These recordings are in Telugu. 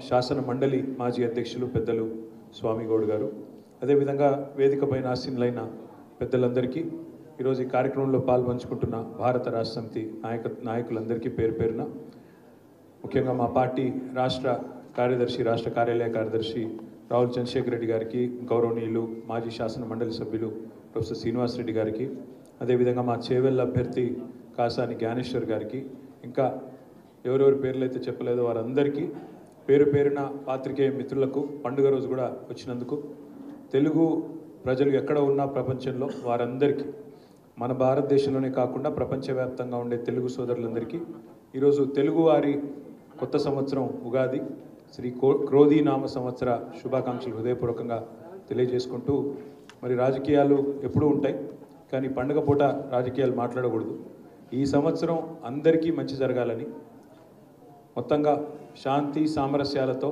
శాసన మండలి మాజీ అధ్యక్షులు పెద్దలు స్వామి గౌడ్ గారు, అదేవిధంగా వేదికపైన ఆసీనులైన పెద్దలందరికీ, ఈరోజు ఈ కార్యక్రమంలో పాల్పంచుకుంటున్న భారత రాష్ట్ర సమితి నాయకులందరికీ పేరు పేరున, ముఖ్యంగా మా పార్టీ రాష్ట్ర కార్యాలయ కార్యదర్శి రావుల చంద్రశేఖర్ రెడ్డి గారికి, గౌరవనీయులు మాజీ శాసన మండలి సభ్యులు ప్రొఫెసర్ శ్రీనివాస్ రెడ్డి గారికి, అదేవిధంగా మా చేవెళ్ళ అభ్యర్థి కాసాని జ్ఞానేశ్వర్ గారికి, ఇంకా ఎవరెవరి పేర్లు అయితే చెప్పలేదో వారందరికీ పేరు పేరున పాత్రికేయ మిత్రులకు పండుగ రోజు కూడా వచ్చినందుకు, తెలుగు ప్రజలు ఎక్కడ ఉన్నా ప్రపంచంలో వారందరికీ, మన భారతదేశంలోనే కాకుండా ప్రపంచవ్యాప్తంగా ఉండే తెలుగు సోదరులందరికీ ఈరోజు తెలుగువారి కొత్త సంవత్సరం ఉగాది శ్రీ క్రోధీ నామ సంవత్సర శుభాకాంక్షలు హృదయపూర్వకంగా తెలియజేసుకుంటూ, మరి రాజకీయాలు ఎప్పుడూ ఉంటాయి, కానీ పండుగ పూట రాజకీయాలు మాట్లాడకూడదు. ఈ సంవత్సరం అందరికీ మంచి జరగాలని, మొత్తంగా శాంతి సామరస్యాలతో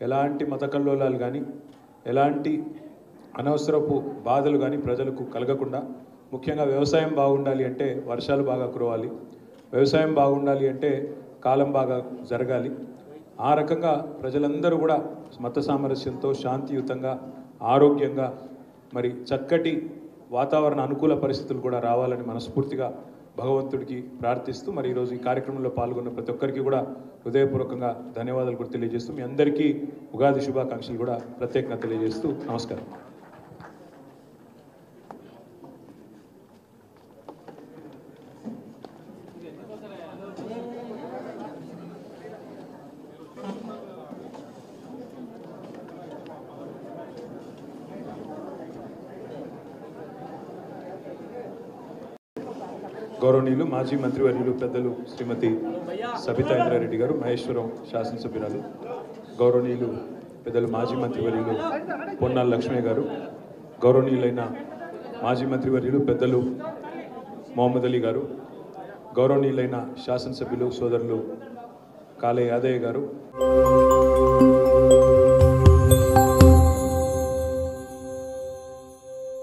ఎలాంటి మత కల్లోలాలు కానీ ఎలాంటి అనవసరపు బాధలు కానీ ప్రజలకు కలగకుండా, ముఖ్యంగా వ్యవసాయం బాగుండాలి అంటే వర్షాలు బాగా కురవాలి, వ్యవసాయం బాగుండాలి అంటే కాలం బాగా జరగాలి. ఆ రకంగా ప్రజలందరూ కూడా మత సామరస్యంతో శాంతియుతంగా ఆరోగ్యంగా మరి చక్కటి వాతావరణ అనుకూల పరిస్థితులు కూడా రావాలని మనస్ఫూర్తిగా భగవంతుడికి ప్రార్థిస్తూ, మరి ఈరోజు ఈ కార్యక్రమంలో పాల్గొన్న ప్రతి ఒక్కరికి కూడా హృదయపూర్వకంగా ధన్యవాదాలు కూడా తెలియజేస్తూ, మీ అందరికీ ఉగాది శుభాకాంక్షలు కూడా ప్రత్యేకంగా తెలియజేస్తూ నమస్కారం. గౌరవనీయులు మాజీ మంత్రివర్యులు పెద్దలు శ్రీమతి సబితా ఇంద్రారెడ్డి గారు, మహేశ్వరం శాసనసభ్యురాలు, గౌరవనీయులు పెద్దలు మాజీ మంత్రివర్యులు పొన్నాల లక్ష్మయ్య గారు, గౌరవనీయులైన మాజీ మంత్రివర్యులు పెద్దలు మొహమ్మద్ అలీ గారు, గౌరవనీయులైన శాసనసభ్యులు సోదరులు కాలే యాదయ్య గారు,